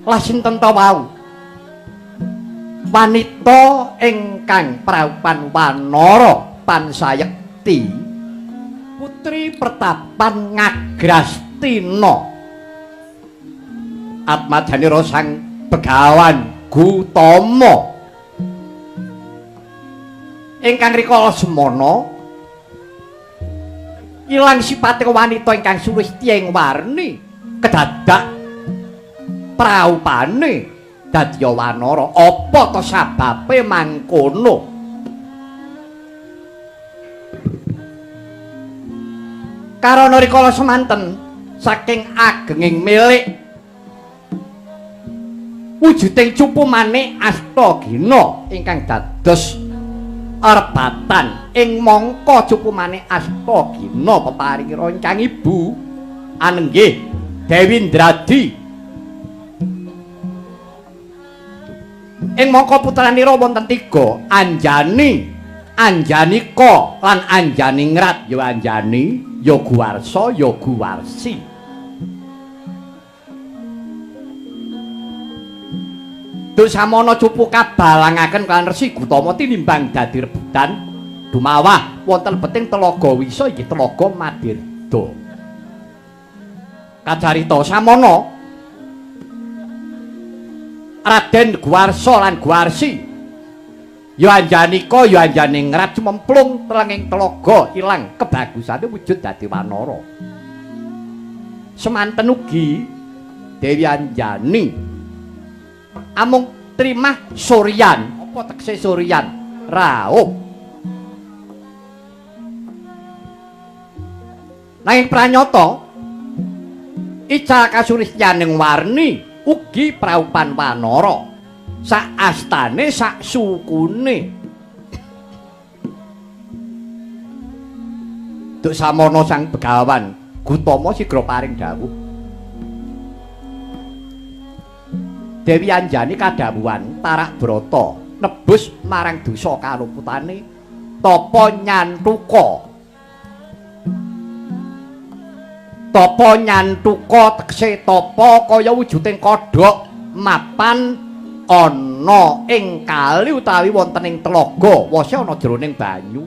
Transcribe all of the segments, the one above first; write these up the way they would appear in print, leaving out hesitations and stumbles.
Lah sinten ta wau? Wanita ingkang praupan wanara Pansayekti putri pertapan Ngagrastina atmajanira Sang Begawan Gutama ingkang rikala semana ilang sipate wanita ingkang sulisti ing warni kedadak praupane dadi wanara. Apa to sababe mangkono? Karana rikala semanten saking agenging milik wujuding cupu manik Astagina ingkang dados erbatan ing mangka cupu manik Astagina peparingira ingkang ibu anenggih Dewi Indradi. Ing mangka putranira wonten 3, Anjani, Anjanika lan Anjaningrat. Ya Anjani, ya Guwarsa, ya Guwarsi. Dusamana cupu kabalangaken kan Resi Gutama tinimbang dadi rebutan dumawah wonten beting Telaga Wisa inggih Telaga Madirda. Kacarita samana Raden Guwarsa lan Guwarsi ya Anjanika ya Anjaningrat cumemplung telenging telaga ilang kebagusane wujud dadi wanara. Semanten ugi Dewi Anjani amung trimah suryan. Apa tekse suryan? Raup. Nanging pranyata ical kasulistyaning warni ugi praupan wanara sak astane sak sukune. Duk samana Sang Begawan Gutama sigra paring dawuh. Dewi Anjani kadhawuhan tarak brata nebus marang dosa kaluputane tapa nyantuka. Tapa nyantuka tekse tapa kaya wujuding kodhok mapan ana ing kali utawi wonten ing telaga wase ana jroning banyu.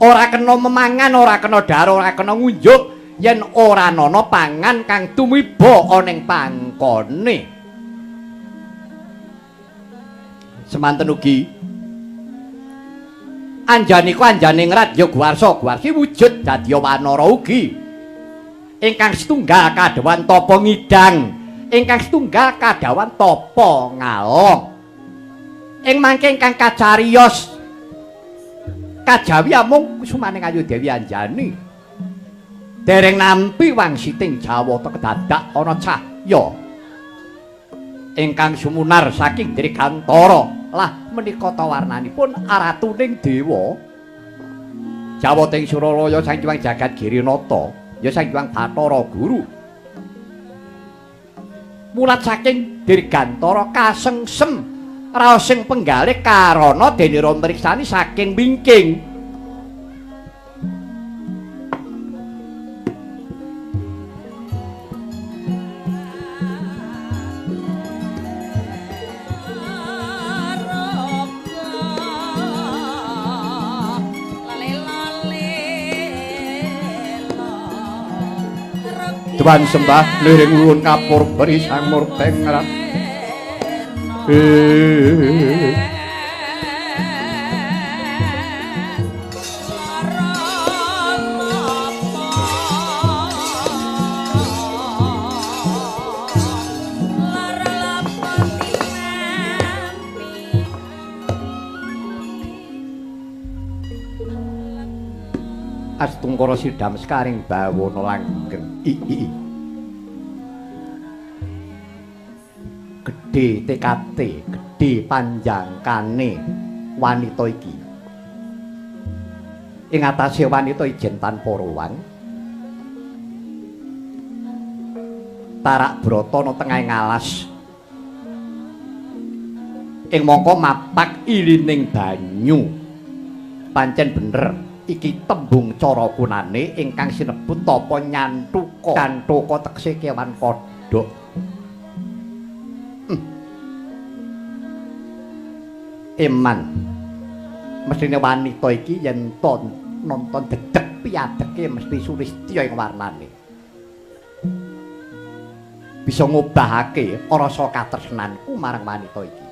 Ora kena memangan, ora kena dar, ora kena ngunjuk yen ora ana pangan kang tumiba ana ing pangkone. Semanten ugi Anjanika Anjaningrat ya Guwarsa Guwarsi wujud dadi wanara ugi. Ingkang setunggal kadhawan tapa ngidang, ingkang setunggal kadhawan tapa ngalong. Ing mangke ingkang kacariyos kajawi amung kusumaning ayu Dewi Anjani. Dereng nampi wangsiting Jawata kedadak ana cahya ingkang sumunar saking Dirgantara. Lah menika ta warnanipun aratuning dewa. Jawata ing Suralaya Sang Hyang Jagat Girinata ya Sang Hyang Bathara Guru. Mulat saking Dirgantara kasengsem raos sing penggalih karana denira mriksani saking wingking. Tuhan sembah liring ulun kapur beri Sang Murteng Rat. Astungkara sidam sekaring bawana langgeng. Gedhe tekate, gedhe panjangkane wanita iki. Ing atase wanita ijen tanpa ruwang. Tarak brata ana tengahing alas. Ing mangka mapak ilining banyu. Pancen bener iki tembung cara kunane ingkang sinebut tapa nyantuka. Cantuka tekse kewan kodhok. Eman mestine wanita iki yen nonton dedeg piadeke mesti Sulistya ing warnane bisa ngobahake rasa katresnanku marang wanita iki.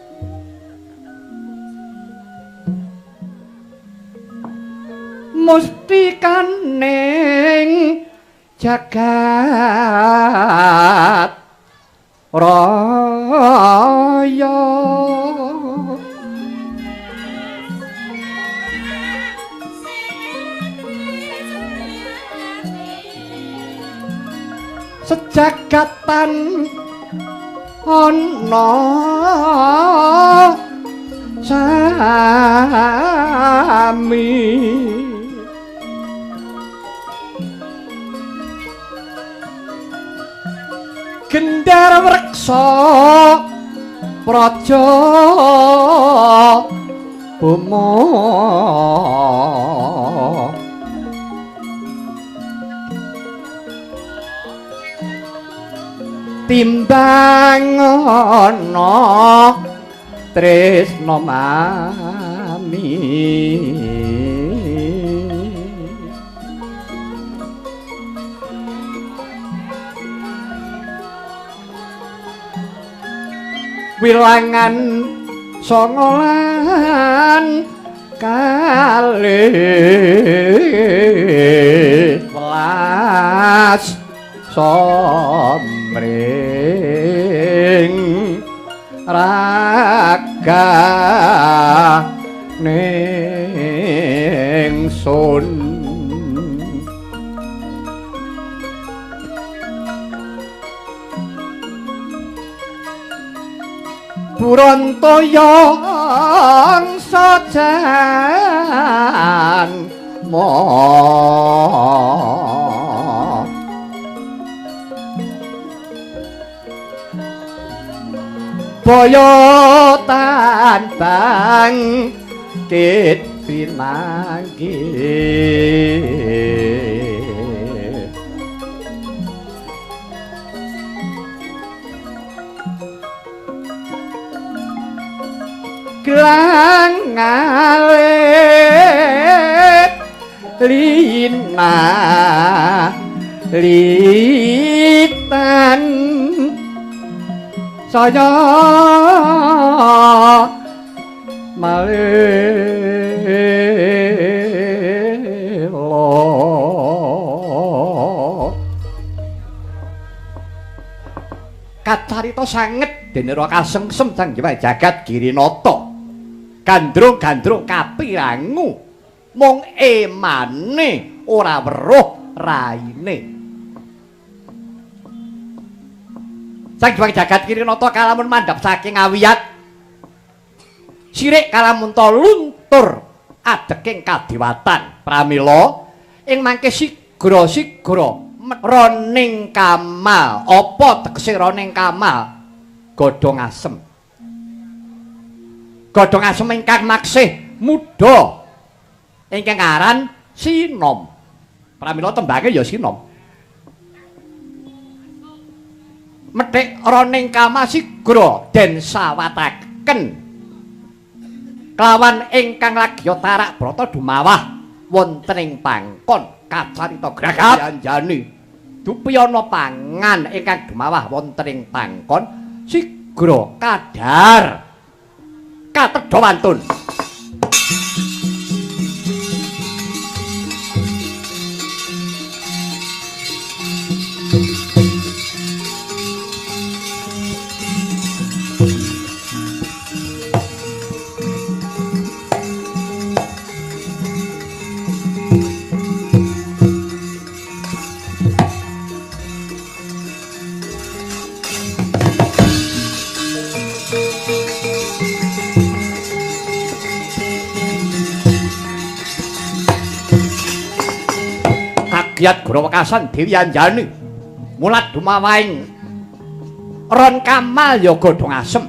Mustikaning jagat raya sejagatan ana sami gendar wreksa praja boma timbang ana tresna mami wilangan 9 kalih welas somring raga ningsun Purantoya sajan mo boyo tanbang kit pinanggi gelang alit lina litan saya malelo kacarita sanget dene Raka Sengsem Sang Hyang Jagat Girinata gandrung-gandrung kapirangu mung emane ora weruh raine Sang Hyang Jagat Girinata kalamun mandhap saking awiyat sirik kalamun luntur adeking kadewatan pramila ing mangke sigra-sigra roning kamal apa tegese roning kamal godhong asem godhong asem ingkang maksih muda ingkang aran sinom pramila tembange ya sinom methik roning kama sigra den sawataken kelawan ingkang lagya tarak brata dumawah wonten ing pangkon kacarita graganjani dupiyana pangan ingkang dumawah wonten ing pangkon sigra kadhar katedha wantun Giat Grawakasan Dewi Anjani mulat dumawahing ron kamal ya godhong asem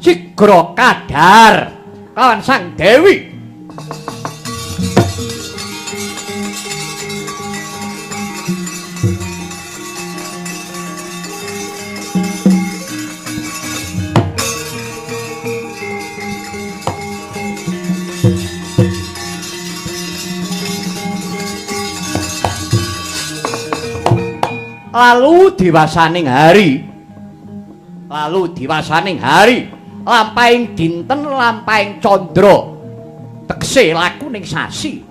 sigra kadhar kawan Sang Dewi lalu diwasaning hari lampahing dinten lampahing candra tekse laku ning sasi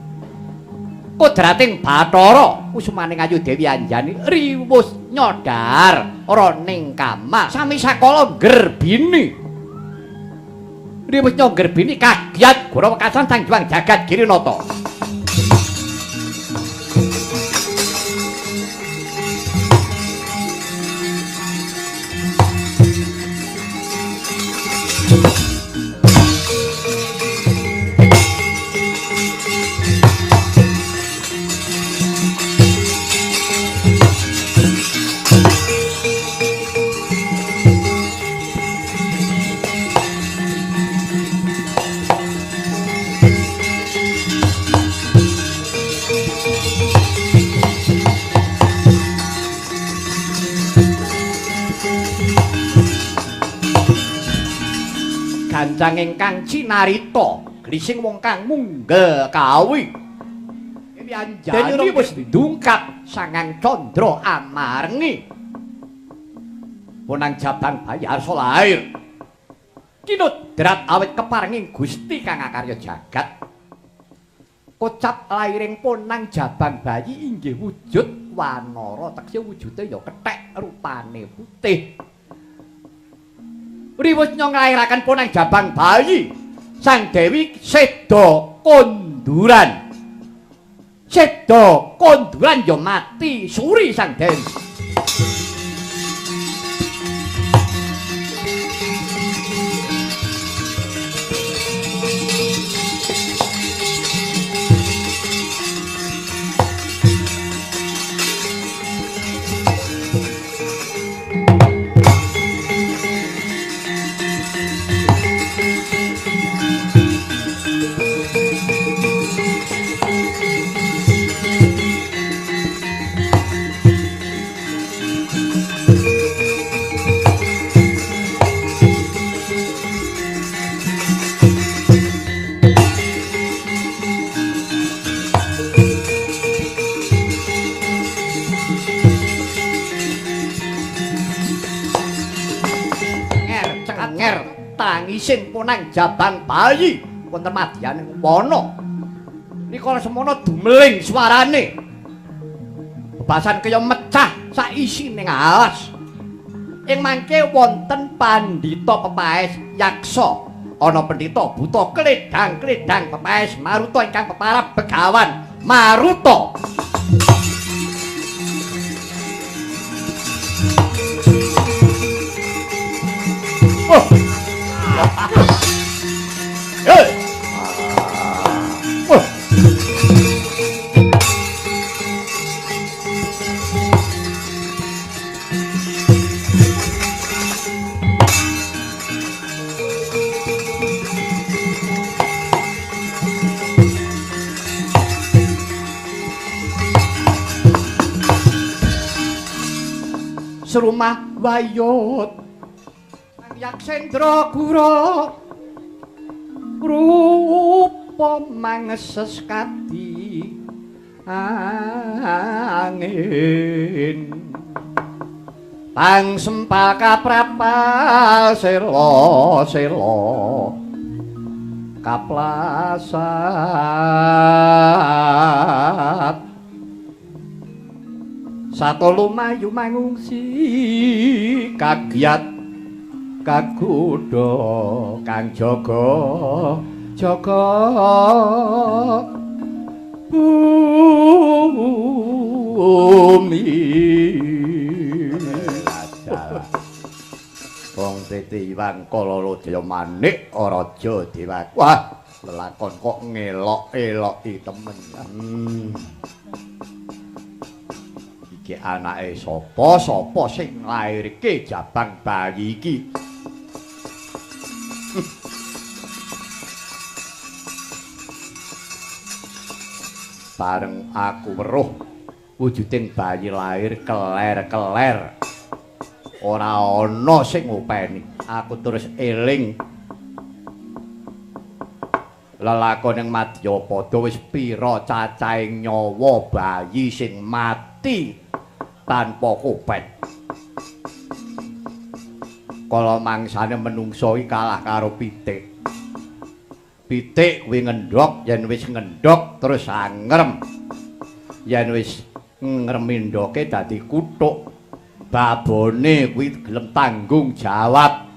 kodrating Bathara kusumaning Ayu Dewi Anjani riwus nyodar ora ning kamar sami sakala gerbini riwus gerbini kagiat Gora Wekasan Sang Hyang Jagat Girinata. Gancang ingkang cinarita grising wong kang munggah kawi Anjani wis ndungkap sangang candra amarengi punang jabang bayi arsa lair kinudrat awit keparenging Gusti kang akarya jagat kocap lairing punang jabang bayi inggih wujud wanara tekse wujude ya kethek rupane putih riwus nglairaken punang jabang bayi Sang Dewi seda konduran ya mati suri Sang Dewi tangising punang jabang bayi wonten madyaning wana rikala semana dumeling swarane bebasan kaya mecah sak isining alas ing mangke wonten pandhita pepaes yaksa ana pendhita buta kledang pepaes Maruta ingkang peparab Begawan Maruta Serumah wayut Yaksendra Gura rupa mangeses kadi angin pang sempaka prapal selo kaplasat sato lumayu mangungsi kagiat kaguda kang jaga bumi wong titi Iwang Kalalodaya manik raja Dewata wah lelakon kok ngelok-eloki temen iki anake sapa sing nglairke jabang bayi iki bareng aku weruh wujuding bayi lahir keler-keler ora ana sing ngopeni aku terus eling lelakoning Madyapada wis pira cacahing nyawa bayi sing mati tanpa kopet. Kala mangsane menungso iki kalah karo pitik. Pitik kuwi ngendhok, yen wis ngendhok terus angrem. Yen wis ngremindhoke dadi kuthuk. Babone kuwi gelem tanggung jawab.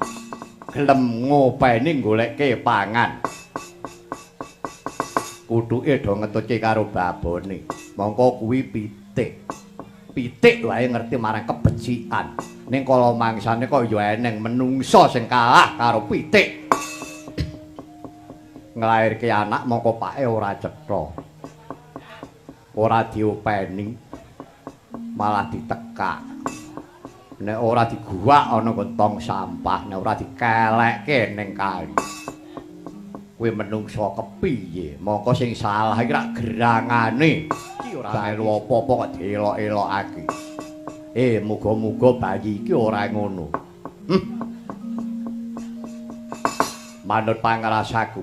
Gelem ngopeni goleke pangan. Kuthuke do ngetutke karo babone. Mongko kuwi pitik. Pitik wae ngerti marang kebecikan. Ning kala mangsane kok ya eneng menungso sing kalah karo pitik. Nglairke anak mongko pake ora cetha. Ora diopeni, malah ditekak. Nek ora diguwak ana tong sampah, nek ora dikelekke ning kali. Kuwi menungso kepiye? Mongko sing salah iki rak gerangane. Iki ora melu apa-apa kok dielok-elokake. Muga-muga bayi iki ora ngono. Manut pangrasaku.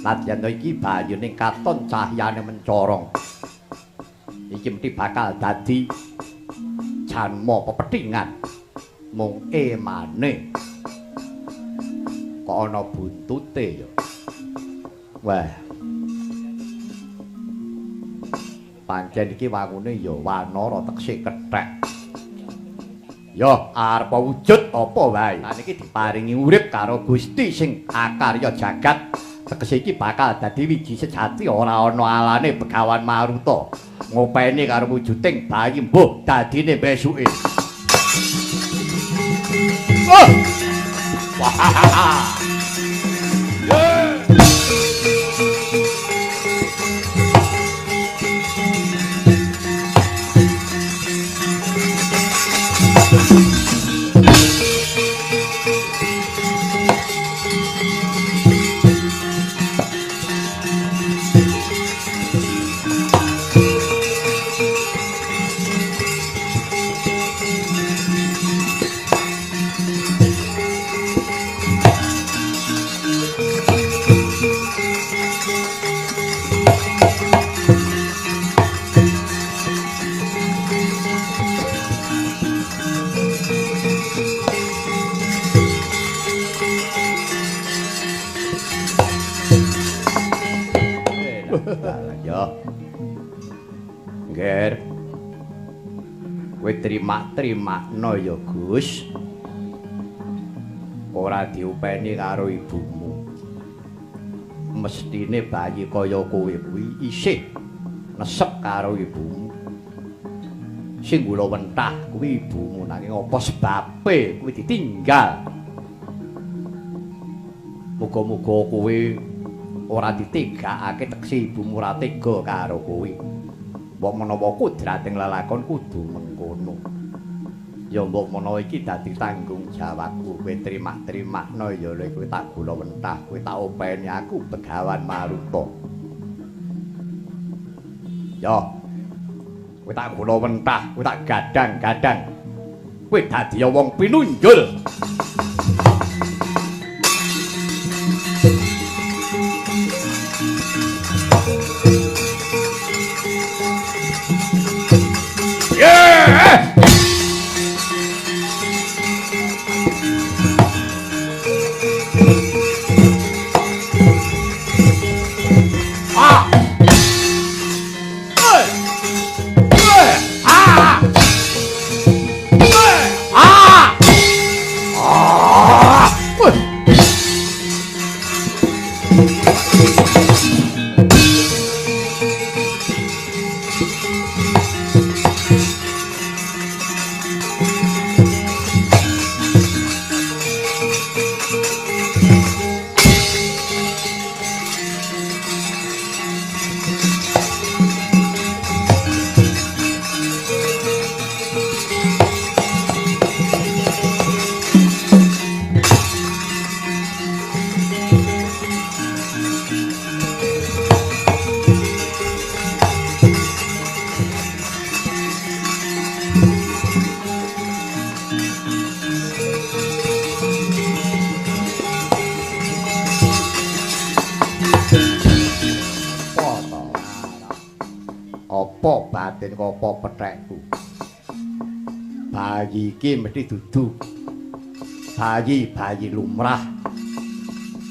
Nadyan iki bayune katon cahyane mencorong. Iki mesti bakal dadi janma pepethingan. Mung emane kok ana buntute ya. Wah. Pancen iki wangune ya wanara teksih kethek. Ya arep wujud apa wae. Lah niki diparingi urip karo Gusti sing akarya jagat. Tegese iki bakal dadi wiji sejati ora ana alane Begawan Maruta. Ngopeni karo wujuding bayi mbuh dadine besuke. Oh! Wah! Nger. Kowe terima-terima ya, Gus. Ora diupeni karo ibumu. Mestine bayi kaya kowe kuwi isih nesep karo ibumu. Sing kula wentah kuwi ibumu nanging apa sebabe kuwi ditinggal. Muga-muga kowe ora ditegakake teksi ibumu ora tega karo kowe. Mbok menawa kudrating lelakon kudu mengkono. Ya mbok menawa iki dadi tanggung jawabku, kowe terima-terima ya lek kowe tak kula wentah, kowe tak openi aku Begawan Maruta. Ya. Kowe tak kula wentah, kowe tak gadang-gadang. Kowe dadi wong pinunjul. Yeah! Apa batin apa pethekku bayi iki mesti dudu bayi lumrah.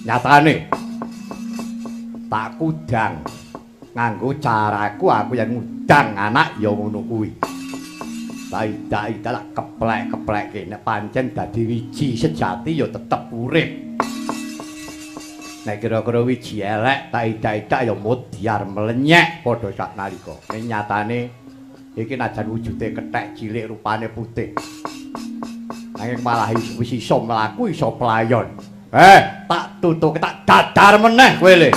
Nyatane tak kudang nganggo caraku aku yang ngudang anak ya ngono kuwi. Dalah keplek-keplek kene pancen dadi wiji sejati ya tetep urip. Nek kira-kira wiji elek tak ya mudyar melenyek padha sak nalika. Ning nyatane iki najan wujude kethek cilik rupane putih. Nanging malah wis iso mlaku iso pelayon. Tak tutuk tak dadar meneh kowe le.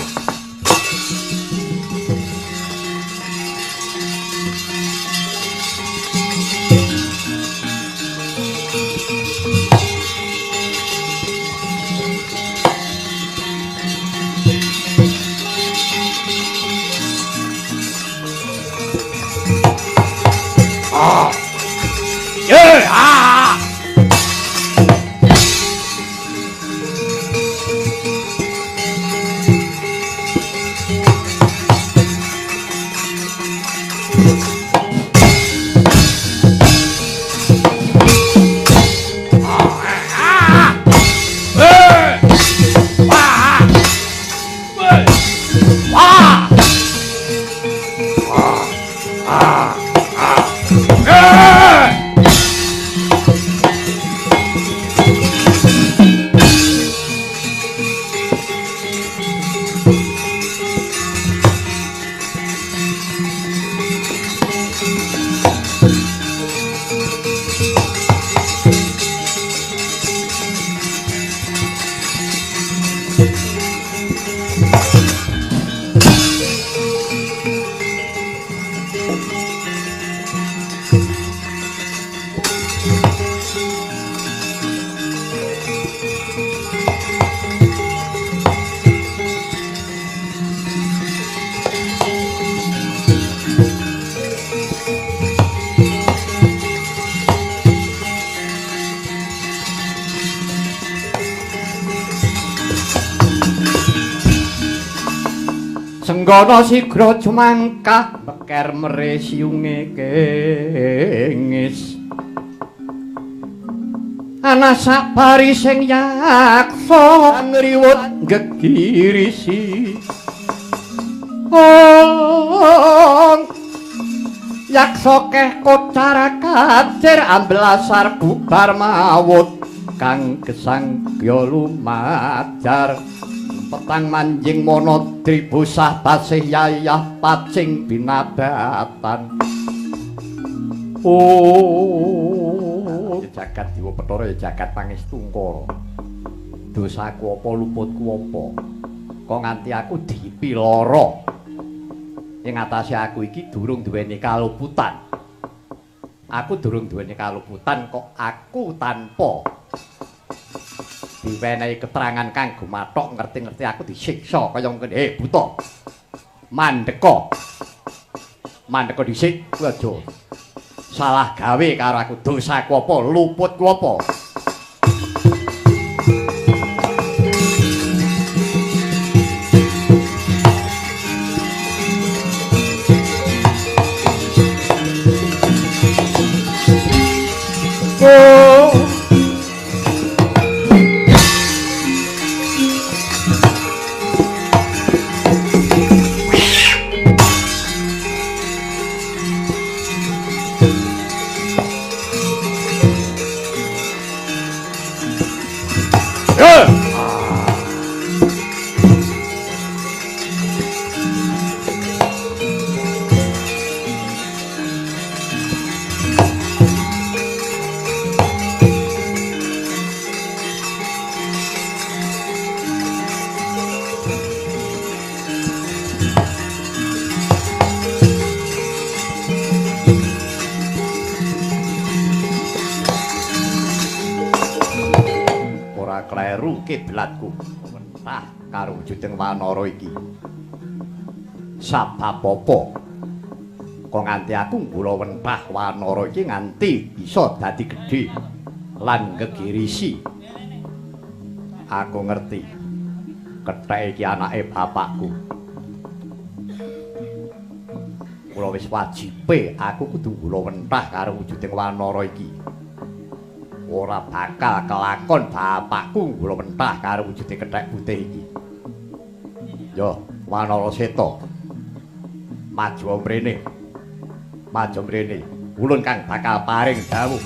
Senggana sigra cumangkah beker mere siunge kengis ana sapari sing yaksa ngriwut gegirisi yaksa keh kocar kacir amblasar bubar mawut kang gesang ya lumajar petang manjing mono tribusah tasih yayah pacing binadatan jagat Dewa Bathara ya jagat pangestungkara dosaku apa luputku apa kok nganti aku dipilara ing atase aku iki durung duweni kaluputan kok aku tanpa diwenehi keterangan kang gumathok ngerti-ngerti aku disiksa kaya ngene buta mandeka dhisik kuwi aja salah gawe karo aku dosaku apa luputku apa kleru kiblatku mentah karo wujuding wanara iki sabab apa kok nganti aku nggula wentah wanara iki nganti bisa dadi gedhe lan gegirisi aku ngerti kethek iki anake bapakku kula wis wajibe aku kudu nggula wentah karo wujuding wanara iki ora bakal kelakon bapakku kula mentah karo wujude kethek putih iki. Yo, Wanara Seta. Maju mrene. Maju mrene. Ulun kang bakal paring dawuh.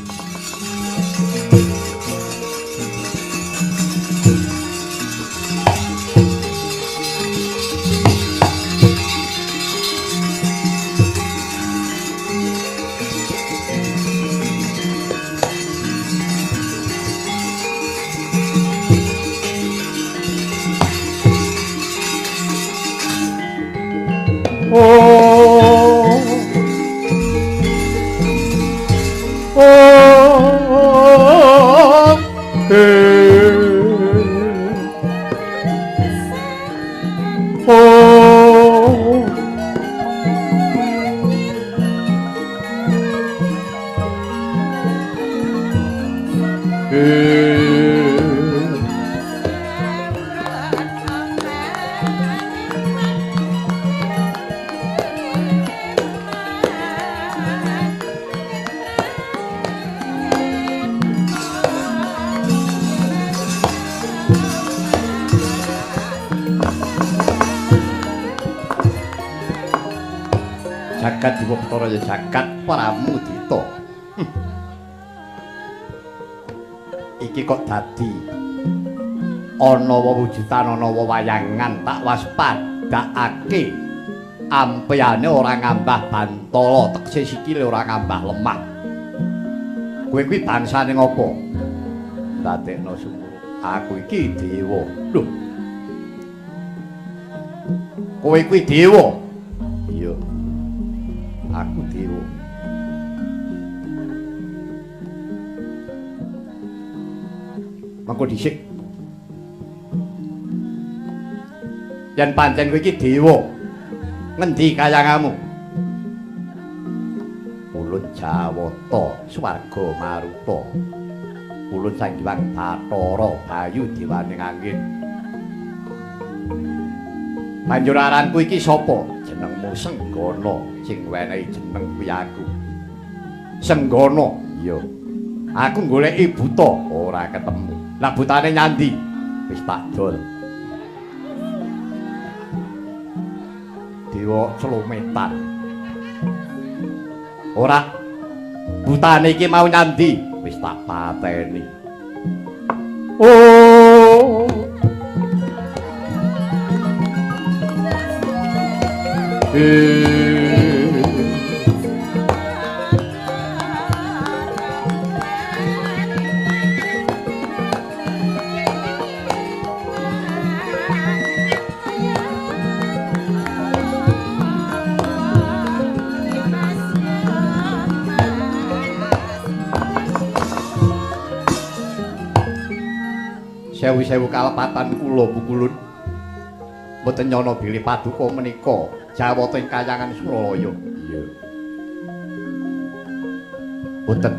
Jagat Diwaktara ya jagat Pramudita. Iki kok dadi ana wewujudan ana wewayangan tak waspadakake ampyane ora ngambah bantala tekse sikile ora ngambah lemah. Kowe kuwi bangsane ngopo? Dadekno sumur. Aku iki dewa. Lho. Kowe kuwi dewa. Iya. Aku dewa. Mangko dhisik. Yen pancen kowe iki dewa, ngendi kayangamu? Ulun Jawata, swarga maruta. Ulun Sang Hyang Bathara, Bayu Dewaning Angin. Banjur aranku iki sapa? Jenengmu Senggana, sing wenehi jeneng kuwi aku. Senggana, iya. Aku goleki buta ora ketemu. Lah butane nyandi? Wis tak dol. Dewa Celumetan. Ora butane iki mau nyandi? Wis tak pateni. Oh. Sewu-sewu kalepatan kula Bukulun. Mboten nyana bilih paduka menika Jawata ing kayangan Suralaya. Iya. Mboten.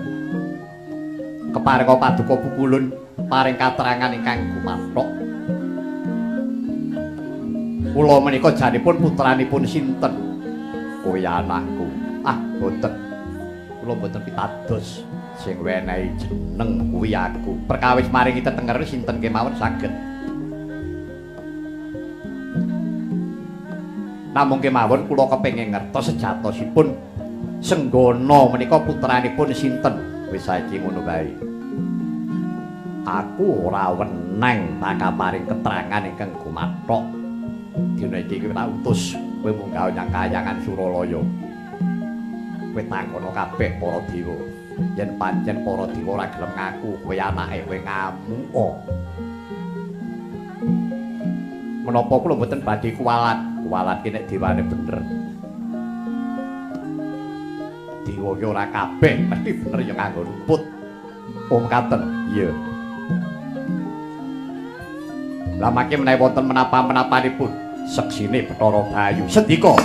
Keparenga paduka Bukulun paring katerangan ingkang gumathok. Kula menika janipun putranipun sinten? Kowe anakku. Ah, mboten. Kula mboten pitados. Sing wenehi jeneng kuwi aku. Perkawis maringi tetenger sinten kemawon saged. Namung kemawon kula kepengin ngertos sejatosipun Senggana menika putranipun sinten. Wis saiki ngono bae. Aku ora weneng bakal paring keterangan ingkang gumathok. Dina iki tak utus kowe munggah nyang kayangan Suralaya. Kowe takono kabeh para dewa. Yen pancen para dewa ora gelem ngaku kowe anake kowe ngamuka. Menapa kula mboten badhe kuwalat? Kuwalat ki nek dewane bener. Dewa ki ora kabeh mesti bener ya nganggo rumput. Om katen. Iya. Lah mangke menawi wonten menapa-menapanipun seksine Bathara Bayu. Sendika